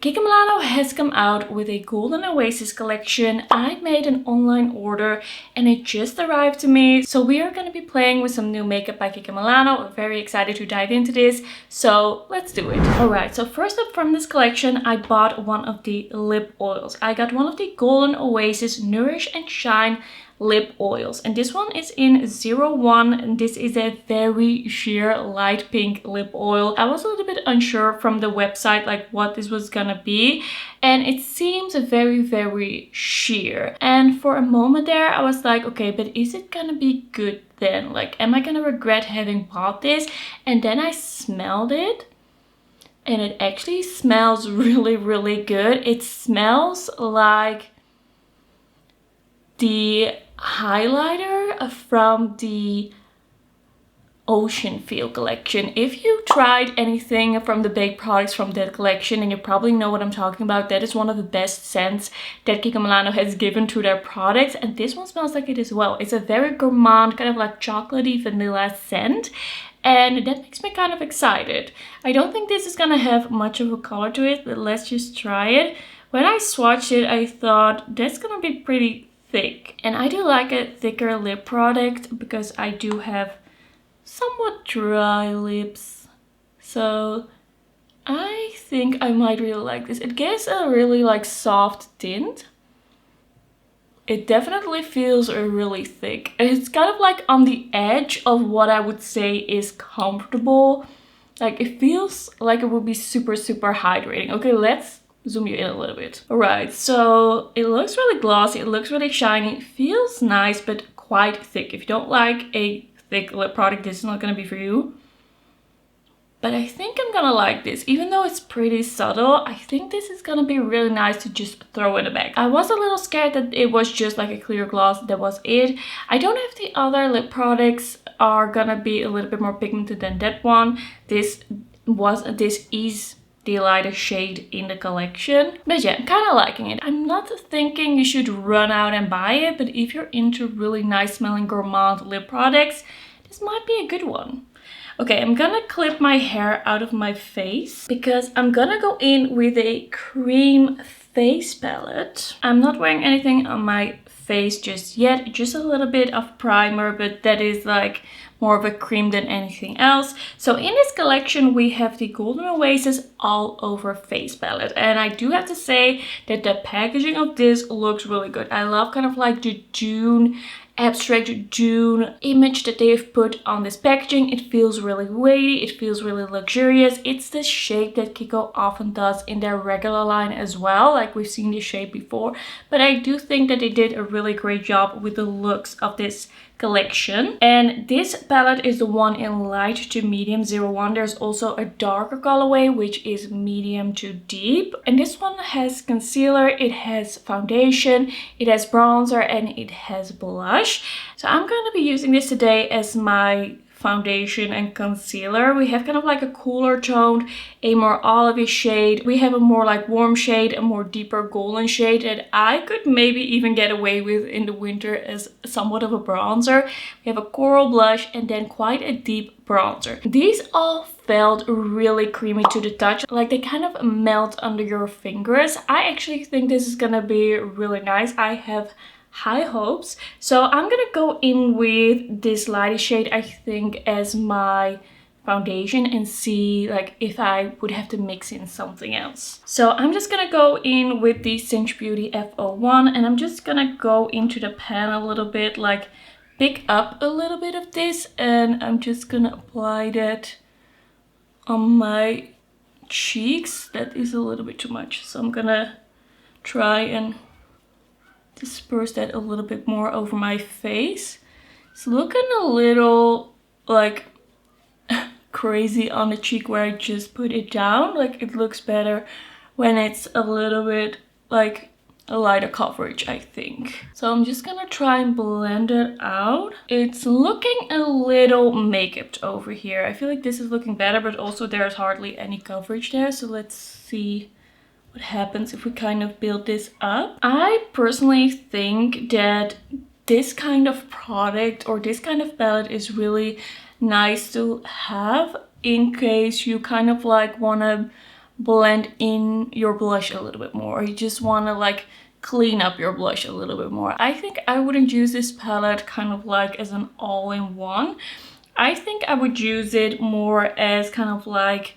Kiko Milano has come out with a golden Oasis collection. I made an online order and it just arrived to me. So we are going to be playing with some new makeup by Kiko Milano. I'm very excited to dive into this. So let's do it. Alright, so first up from this collection, I bought one of the lip oils. I got one of the golden Oasis Nourish and Shine lip oils, and this one is in 01 and this is a very sheer light pink lip oil. I was a little bit unsure from the website like what this was gonna be, and it seems very sheer, and for a moment there I was like, okay, but is it gonna be good then? Like, am I gonna regret having bought this? And then I smelled it and it actually smells really good. It smells like the highlighter from the Ocean Feel collection. If you tried anything from the baked products from that collection, and you probably know what I'm talking about, that is one of the best scents that Kiko Milano has given to their products, and this one smells like it as well. It's a very gourmand, kind of like chocolatey vanilla scent, and that makes me kind of excited. I don't think this is gonna have much of a color to it, but let's just try it. When I swatched it, I thought that's gonna be pretty thick, and I do like a thicker lip product because I do have somewhat dry lips, so I think I might really like this. It gives a really like soft tint. It definitely feels really thick. It's kind of like on the edge of what I would say is comfortable. Like, it feels like it would be super hydrating. Okay, let's zoom you in a little bit. Alright, so it looks really glossy, it looks really shiny, it feels nice but quite thick. If you don't like a thick lip product, this is not gonna be for you. But I think I'm gonna like this. Even though it's pretty subtle, I think this is gonna be really nice to just throw in the bag. I was a little scared that it was just like a clear gloss, that was it. I don't know if the other lip products are gonna be a little bit more pigmented than that one. This is the lighter shade in the collection, but yeah, I'm kind of liking it. I'm not thinking you should run out and buy it, but if you're into really nice smelling gourmand lip products, this might be a good one. Okay, I'm gonna clip my hair out of my face because I'm gonna go in with a cream face palette. I'm not wearing anything on my face just yet, just a little bit of primer, but that is like more of a cream than anything else. So in this collection we have the Golden Oasis All Over Face Palette, and I do have to say that the packaging of this looks really good. I love kind of like the June, abstract June image that they've put on this packaging. It feels really weighty, it feels really luxurious. It's the shape that Kiko often does in their regular line as well, like we've seen this shape before, but I do think that they did a really great job with the looks of this collection. And this palette is the one in light to medium 01. There's also a darker colorway which is medium to deep, and this one has concealer, it has foundation, it has bronzer, and it has blush. So I'm going to be using this today as my foundation and concealer. We have kind of like a cooler toned, a more olivey shade. We have a more like warm shade, a more deeper golden shade that I could maybe even get away with in the winter as somewhat of a bronzer. We have a coral blush and then quite a deep bronzer. These all felt really creamy to the touch, like they kind of melt under your fingers. I actually think this is gonna be really nice. I have high hopes. So I'm gonna go in with this lighter shade, I think, as my foundation and see like if I would have to mix in something else. So I'm just gonna go in with the Cinch Beauty F01, and I'm just gonna go into the pan a little bit, like pick up a little bit of this, and I'm just gonna apply that on my cheeks. That is a little bit too much, so I'm gonna try and disperse that a little bit more over my face. It's looking a little like crazy on the cheek where I just put it down. Like, it looks better when it's a little bit like a lighter coverage, I think. So I'm just gonna try and blend it out. It's looking a little makeuped over here. I feel like this is looking better, but also there's hardly any coverage there. So let's see what happens if we kind of build this up. I personally think that this kind of product or this kind of palette is really nice to have in case you kind of like want to blend in your blush a little bit more, or you just want to like clean up your blush a little bit more, I think I wouldn't use this palette kind of like as an all-in-one. I think I would use it more as kind of like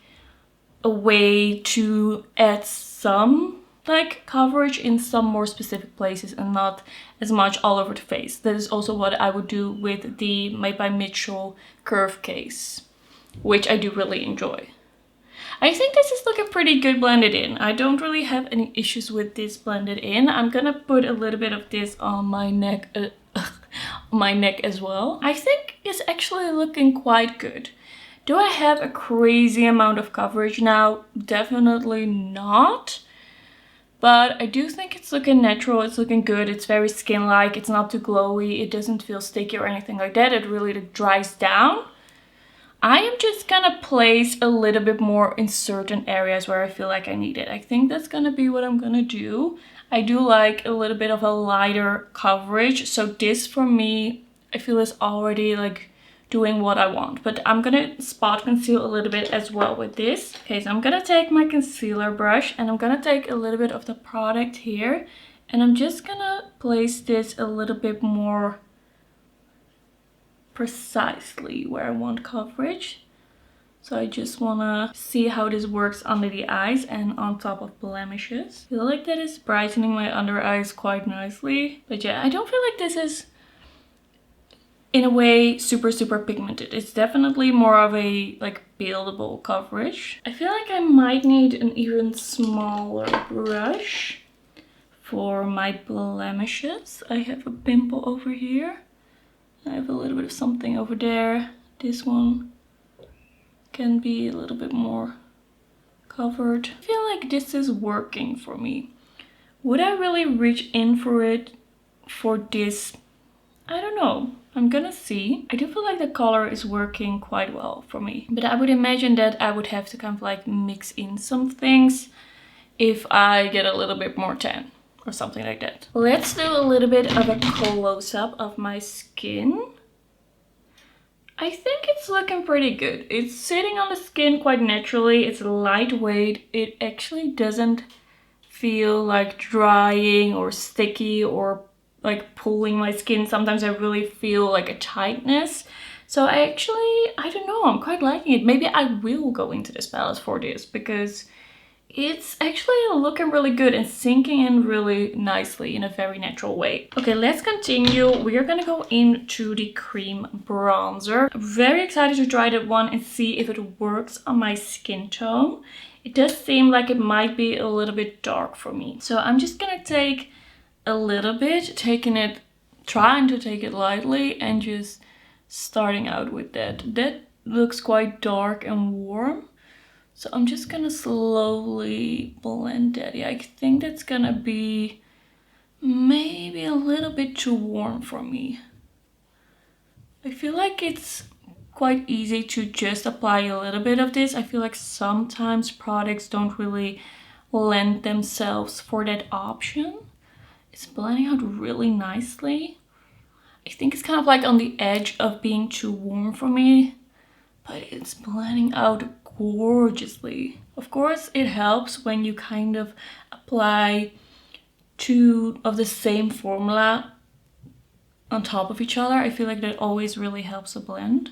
a way to add some like coverage in some more specific places and not as much all over the face. That is also what I would do with the Made by Mitchell curve case, which I do really enjoy. I think this is looking pretty good blended in. I don't really have any issues with this blended in. I'm gonna put a little bit of this on my neck, my neck as well. I think it's actually looking quite good. Do I have a crazy amount of coverage now? Definitely not. But I do think it's looking natural, it's looking good, it's very skin-like, it's not too glowy, it doesn't feel sticky or anything like that, it really dries down. I am just gonna place a little bit more in certain areas where I feel like I need it. I think that's gonna be what I'm gonna do. I do like a little bit of a lighter coverage, so this for me, I feel is already like doing what I want. But I'm gonna spot conceal a little bit as well with this. Okay, so I'm gonna take my concealer brush and I'm gonna take a little bit of the product here and I'm just gonna place this a little bit more precisely where I want coverage. So I just wanna see how this works under the eyes and on top of blemishes. I feel like that is brightening my under eyes quite nicely. But yeah, I don't feel like this is in a way super pigmented. It's definitely more of a like buildable coverage. I feel like I might need an even smaller brush for my blemishes. I have a pimple over here. I have a little bit of something over there. This one can be a little bit more covered. I feel like this is working for me. Would I really reach in for it for this? I don't know. I'm gonna see. I do feel like the color is working quite well for me. But I would imagine that I would have to kind of like mix in some things if I get a little bit more tan or something like that. Let's do a little bit of a close-up of my skin. I think it's looking pretty good. It's sitting on the skin quite naturally. It's lightweight. It actually doesn't feel like drying or sticky or like pulling my skin. Sometimes I really feel like a tightness. So I don't know, I'm quite liking it. Maybe I will go into this palette for this because it's actually looking really good and sinking in really nicely in a very natural way. Okay, let's continue. We are gonna go into the cream bronzer. I'm very excited to try that one and see if it works on my skin tone. It does seem like it might be a little bit dark for me. So I'm just gonna take a little bit, trying to take it lightly and just starting out with that. That looks quite dark and warm. So I'm just gonna slowly blend that. Yeah, I think that's gonna be maybe a little bit too warm for me. I feel like it's quite easy to just apply a little bit of this. I feel like sometimes products don't really lend themselves for that option. It's blending out really nicely. I think it's kind of like on the edge of being too warm for me, but it's blending out gorgeously. Of course, it helps when you kind of apply two of the same formula on top of each other. I feel like that always really helps a blend.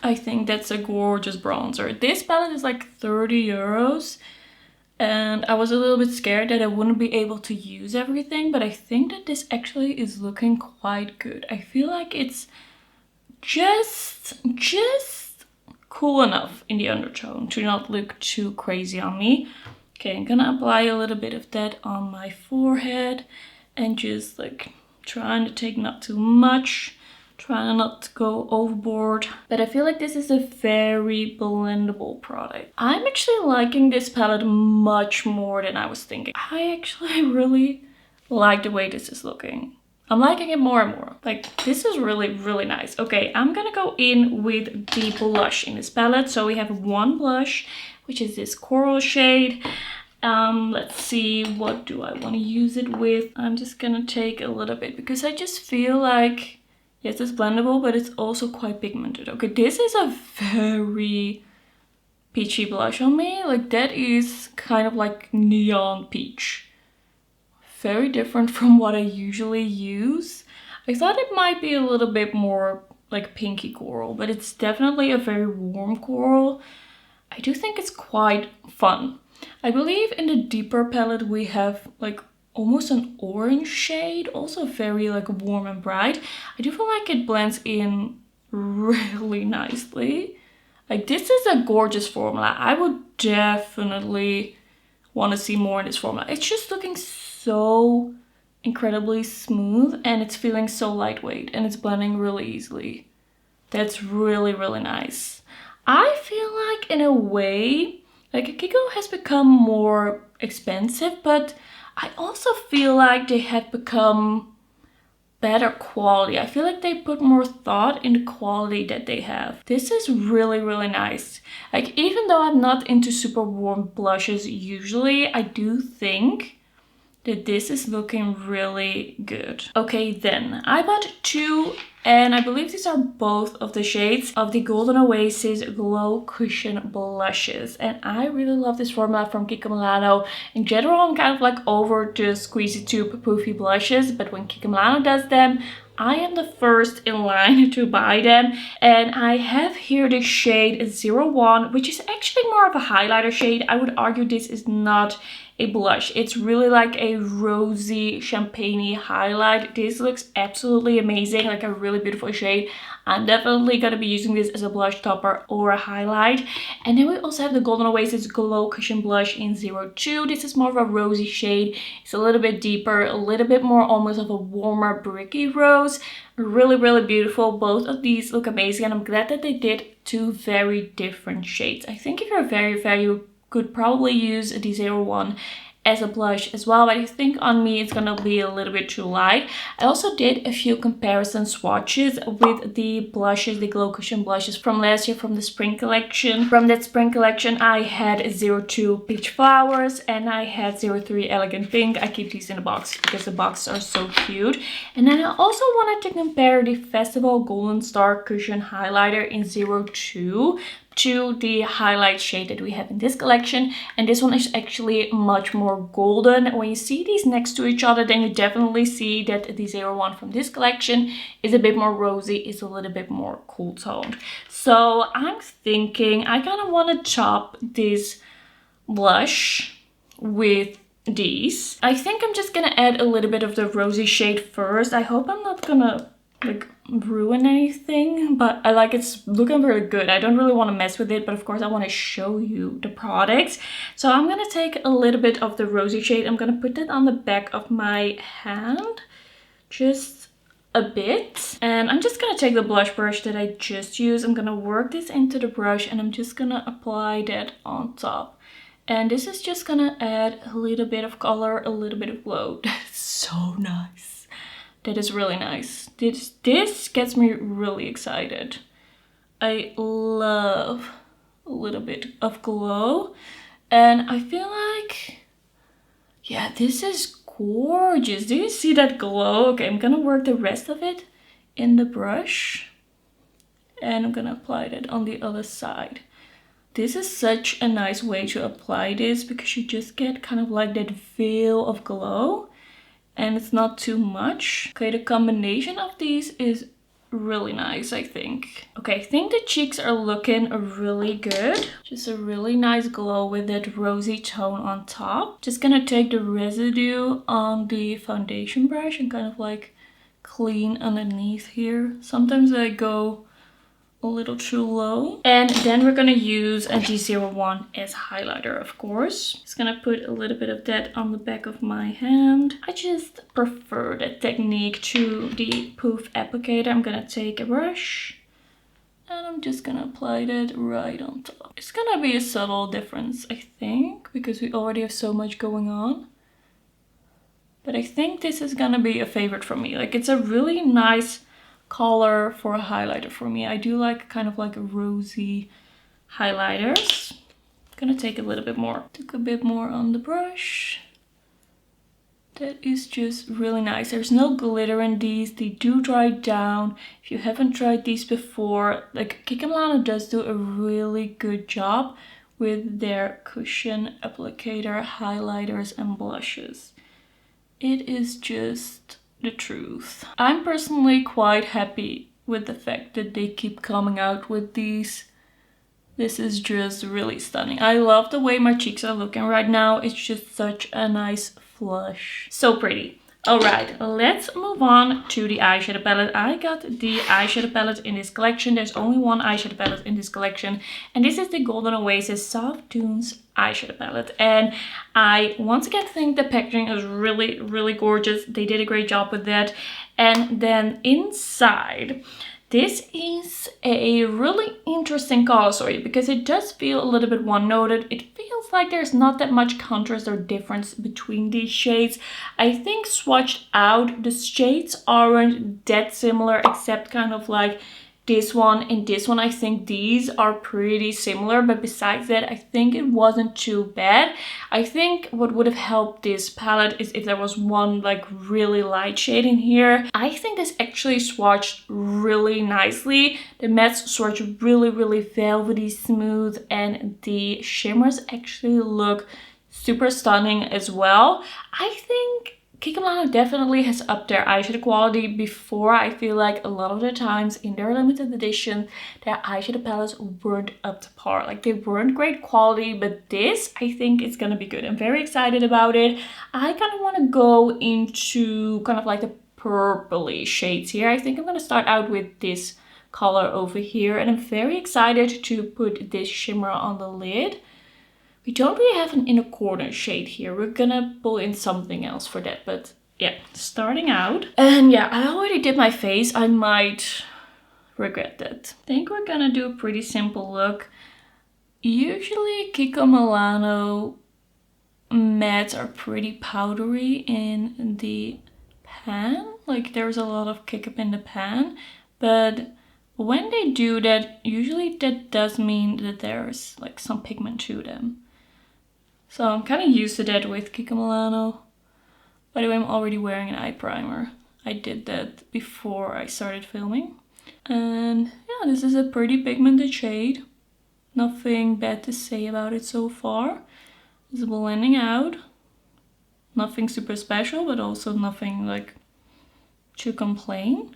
I think that's a gorgeous bronzer. This palette is like 30 euros. And I was a little bit scared that I wouldn't be able to use everything, but I think that this actually is looking quite good. I feel like it's just cool enough in the undertone to not look too crazy on me. Okay, I'm gonna apply a little bit of that on my forehead and just like trying to take not too much. Trying not to go overboard. But I feel like this is a very blendable product. I'm actually liking this palette much more than I was thinking. I actually really like the way this is looking. I'm liking it more and more. Like, this is really nice. Okay, I'm gonna go in with the blush in this palette. So we have one blush, which is this coral shade. Let's see, what do I want to use it with? I'm just gonna take a little bit because I just feel like, yes, it's blendable, but it's also quite pigmented. Okay, this is a very peachy blush on me. Like that is kind of like neon peach. Very different from what I usually use. I thought it might be a little bit more like pinky coral, but it's definitely a very warm coral. I do think it's quite fun. I believe in the deeper palette we have like almost an orange shade, also very like warm and bright. I do feel like it blends in really nicely. Like this is a gorgeous formula. I would definitely want to see more in this formula. It's just looking so incredibly smooth and it's feeling so lightweight and it's blending really easily. That's really, really nice. I feel like in a way, like Kiko has become more expensive, but I also feel like they have become better quality. I feel like they put more thought in the quality that they have. This is really, really nice. Like even though I'm not into super warm blushes usually, I do think that this is looking really good. Okay, then I bought two, and I believe these are both of the shades of the Golden Oasis Glow Cushion Blushes. And I really love this formula from Kiko Milano. In general, I'm kind of like over the squeezy tube poofy blushes, but when Kiko Milano does them, I am the first in line to buy them. And I have here the shade 01, which is actually more of a highlighter shade. I would argue this is not a blush. It's really like a rosy champagne-y highlight. This looks absolutely amazing, like a really beautiful shade. I'm definitely gonna be using this as a blush topper or a highlight. And then we also have the Golden Oasis Glow Cushion Blush in 02. This is more of a rosy shade. It's a little bit deeper, a little bit more almost of a warmer bricky rose. Really, really beautiful. Both of these look amazing and I'm glad that they did two very different shades. I think if you're very fair, you could probably use the 01 as a blush as well, but I think on me it's gonna be a little bit too light. I also did a few comparison swatches with the blushes, the Glow Cushion blushes from last year from the spring collection. From that spring collection I had 02 Peach Flowers and I had 03 Elegant Pink. I keep these in a box because the boxes are so cute. And then I also wanted to compare the Festival Golden Star Cushion Highlighter in 02 to the highlight shade that we have in this collection, and this one is actually much more golden. When you see these next to each other, then you definitely see that the 01 from this collection is a bit more rosy, is a little bit more cool toned. So I'm thinking I kind of want to top this blush with these. I think I'm just gonna add a little bit of the rosy shade first. I hope I'm not gonna like ruin anything, but I like it's looking very good. I don't really want to mess with it, but of course I want to show you the product. So I'm gonna take a little bit of the rosy shade. I'm gonna put it on the back of my hand, just a bit, and I'm just gonna take the blush brush that I just used. I'm gonna work this into the brush and I'm just gonna apply that on top. And this is just gonna add a little bit of color, a little bit of glow. That's so nice. That is really nice. This gets me really excited. I love a little bit of glow. And I feel like, yeah, this is gorgeous. Do you see that glow? Okay, I'm gonna work the rest of it in the brush. And I'm gonna apply that on the other side. This is such a nice way to apply this because you just get kind of like that veil of glow. And it's not too much. Okay, the combination of these is really nice, I think. Okay, I think the cheeks are looking really good. Just a really nice glow with that rosy tone on top. Just gonna take the residue on the foundation brush and kind of like clean underneath here. Sometimes I go a little too low. And then we're gonna use a D01 as highlighter, of course. Just gonna put a little bit of that on the back of my hand. I just prefer that technique to the poof applicator. I'm gonna take a brush and I'm just gonna apply that right on top. It's gonna be a subtle difference, I think, because we already have so much going on. But I think this is gonna be a favorite for me. Like, it's a really nice color for a highlighter for me. I do like kind of like a rosy highlighters. I'm gonna take a little bit more. Took a bit more on the brush. That is just really nice. There's no glitter in these. They do dry down. If you haven't tried these before, like Kiko Milano does do a really good job with their cushion applicator, highlighters and blushes. It is just the truth. I'm personally quite happy with the fact that they keep coming out with these. This is just really stunning. I love the way my cheeks are looking right now. It's just such a nice flush. So pretty. Alright, let's move on to the eyeshadow palette. I got the eyeshadow palette in this collection. There's only one eyeshadow palette in this collection. And this is the Golden Oasis Soft Tunes eyeshadow palette. And I once again think the packaging is really, really gorgeous. They did a great job with that. And then inside, this is a really interesting color story because it does feel a little bit one-noted. It feels like there's not that much contrast or difference between these shades. I think swatched out, the shades aren't that similar except kind of like this one and this one. I think these are pretty similar, but besides that, I think it wasn't too bad. I think what would have helped this palette is if there was one like really light shade in here. I think this actually swatched really nicely. The mattes swatch really, really velvety smooth, and the shimmers actually look super stunning as well. I think Kiko definitely has upped their eyeshadow quality. Before, I feel like a lot of the times in their limited edition, their eyeshadow palettes weren't up to par. Like, they weren't great quality, but this, I think it's gonna be good. I'm very excited about it. I kind of want to go into kind of like the purpley shades here. I think I'm gonna start out with this color over here, and I'm very excited to put this shimmer on the lid. We don't really have an inner corner shade here. We're gonna pull in something else for that, but yeah, starting out. And yeah, I already did my face. I might regret that. I think we're gonna do a pretty simple look. Usually Kiko Milano mattes are pretty powdery in the pan. Like, there's a lot of kick up in the pan, but when they do that, usually that does mean that there's like some pigment to them. So I'm kind of used to that with Kiko Milano. By the way, I'm already wearing an eye primer. I did that before I started filming. And yeah, this is a pretty pigmented shade. Nothing bad to say about it so far. It's blending out. Nothing super special, but also nothing like to complain.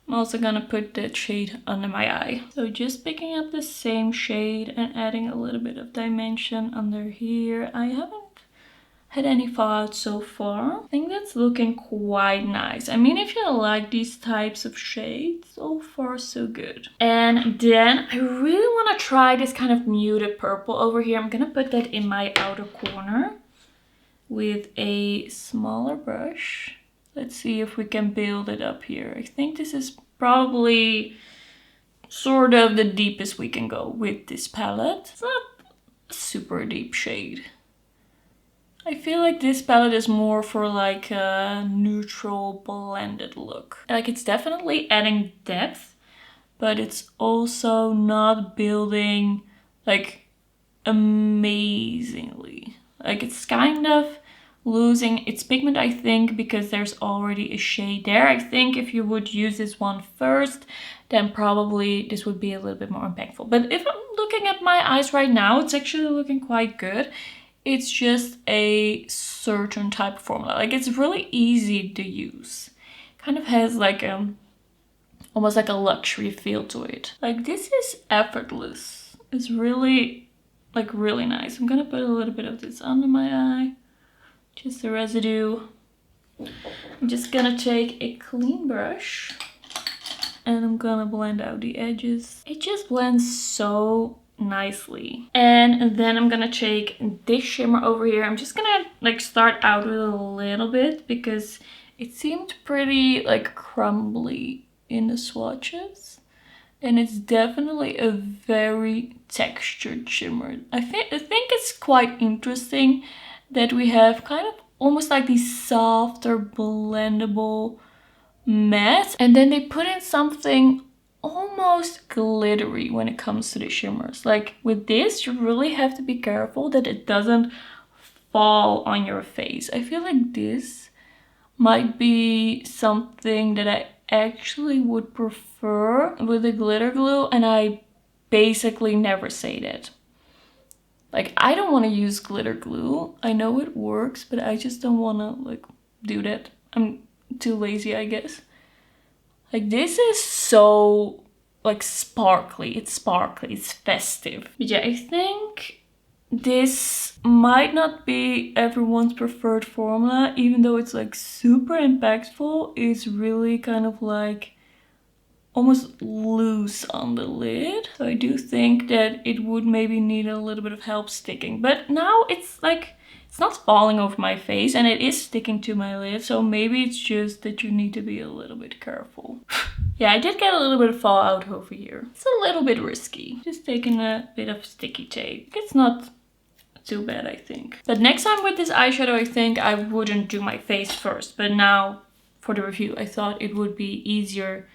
I'm also gonna put that shade under my eye. So just picking up the same shade and adding a little bit of dimension under here. I haven't had any fallout so far. I think that's looking quite nice. I mean, if you like these types of shades, so far so good. And then I really want to try this kind of muted purple over here. I'm gonna put that in my outer corner with a smaller brush. Let's see if we can build it up here. I think this is probably sort of the deepest we can go with this palette. It's not a super deep shade. I feel like this palette is more for like a neutral blended look. Like, it's definitely adding depth, but it's also not building like amazingly. Like, it's kind of losing its pigment, I think, because there's already a shade there. I think if you would use this one first, then probably this would be a little bit more impactful. But if I'm looking at my eyes right now, it's actually looking quite good. It's just a certain type of formula. Like, it's really easy to use. Kind of has like almost like a luxury feel to it. Like, this is effortless. It's really like really nice. I'm gonna put a little bit of this under my eye. Just the residue. I'm just gonna take a clean brush and I'm gonna blend out the edges. It just blends so nicely. And then I'm gonna take this shimmer over here. I'm just gonna like start out with a little bit because it seemed pretty like crumbly in the swatches. And it's definitely a very textured shimmer. I think it's quite interesting that we have kind of almost like these softer blendable mattes, and then they put in something almost glittery when it comes to the shimmers. Like, with this, you really have to be careful that it doesn't fall on your face. I feel like this might be something that I actually would prefer with a glitter glue, and I basically never say that. Like, I don't want to use glitter glue. I know it works, but I just don't want to like do that. I'm too lazy, I guess. Like, this is so like sparkly. It's sparkly, it's festive. But yeah, I think this might not be everyone's preferred formula, even though it's like super impactful. It's really kind of like almost loose on the lid. So I do think that it would maybe need a little bit of help sticking. But now it's like, it's not falling over my face and it is sticking to my lid. So maybe it's just that you need to be a little bit careful. Yeah, I did get a little bit of fallout over here. It's a little bit risky. Just taking a bit of sticky tape. It's not too bad, I think. But next time with this eyeshadow, I think I wouldn't do my face first. But now for the review, I thought it would be easier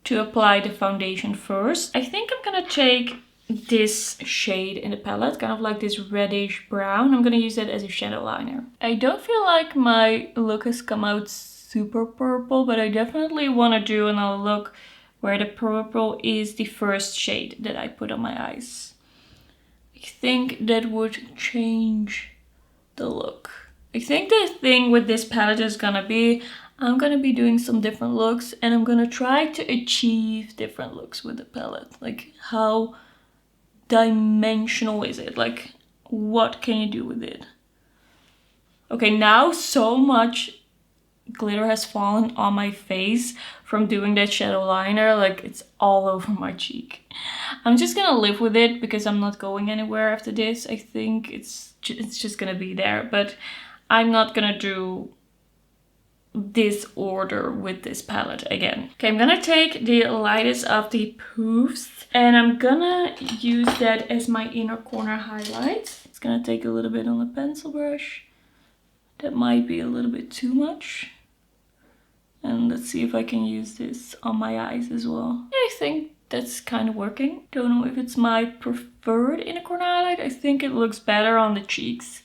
to apply the foundation first. I think I'm gonna take this shade in the palette, kind of like this reddish brown. I'm gonna use that as a shadow liner. I don't feel like my look has come out super purple, but I definitely want to do another look where the purple is the first shade that I put on my eyes. I think that would change the look. I think the thing with this palette is gonna be, I'm gonna be doing some different looks and I'm gonna try to achieve different looks with the palette. Like, how dimensional is it? Like, what can you do with it? Okay, now so much glitter has fallen on my face from doing that shadow liner. Like, it's all over my cheek. I'm just gonna live with it because I'm not going anywhere after this. I think it's just gonna be there, but I'm not gonna do this order with this palette again. Okay, I'm gonna take the lightest of the poofs and I'm gonna use that as my inner corner highlight. It's gonna take a little bit on the pencil brush. That might be a little bit too much. And let's see if I can use this on my eyes as well. I think that's kind of working. Don't know if it's my preferred inner corner highlight. I think it looks better on the cheeks.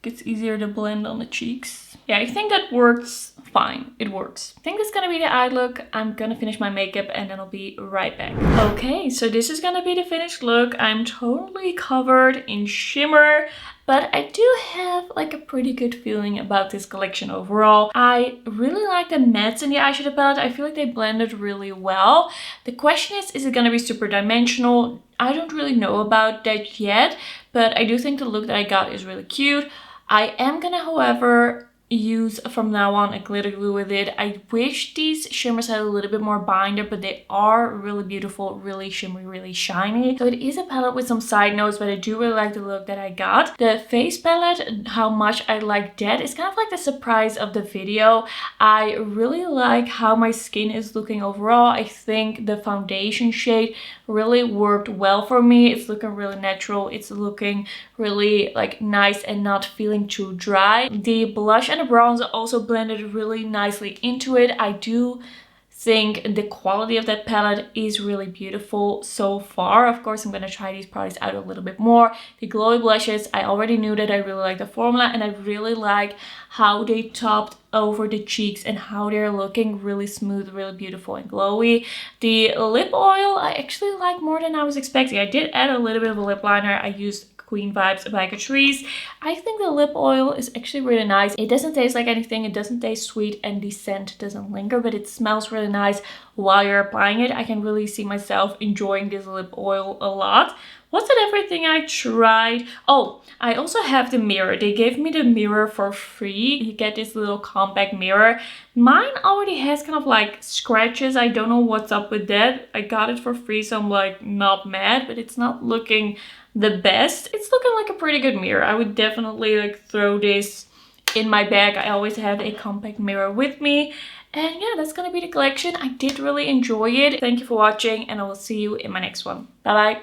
It's easier to blend on the cheeks. Yeah, I think that works fine. It works. I think that's gonna be the eye look. I'm gonna finish my makeup and then I'll be right back. Okay, so this is gonna be the finished look. I'm totally covered in shimmer, but I do have like a pretty good feeling about this collection overall. I really like the mattes in the eyeshadow palette. I feel like they blended really well. The question is it gonna be super dimensional? I don't really know about that yet, but I do think the look that I got is really cute. I am gonna, however, use from now on a glitter glue with it. I wish these shimmers had a little bit more binder, but they are really beautiful, really shimmery, really shiny. So it is a palette with some side notes, but I do really like the look that I got. The face palette, how much I like that, is kind of like the surprise of the video. I really like how my skin is looking overall. I think the foundation shade really worked well for me. It's looking really natural. It's looking really like nice and not feeling too dry. The blush and the bronzer also blended really nicely into it. I do think the quality of that palette is really beautiful so far. Of course, I'm going to try these products out a little bit more. The glowy blushes, I already knew that I really like the formula, and I really like how they topped over the cheeks and how they're looking really smooth, really beautiful and glowy. The lip oil I actually like more than I was expecting. I did add a little bit of a lip liner. I used Queen Vibes by Catrice. I think the lip oil is actually really nice. It doesn't taste like anything. It doesn't taste sweet and the scent doesn't linger, but it smells really nice while you're applying it. I can really see myself enjoying this lip oil a lot. Was that everything I tried? Oh, I also have the mirror. They gave me the mirror for free. You get this little compact mirror. Mine already has kind of like scratches. I don't know what's up with that. I got it for free, so I'm like not mad, but it's not looking the best. It's looking like a pretty good mirror. I would definitely like throw this in my bag. I always have a compact mirror with me. And yeah, that's gonna be the collection. I did really enjoy it. Thank you for watching and I will see you in my next one. Bye bye.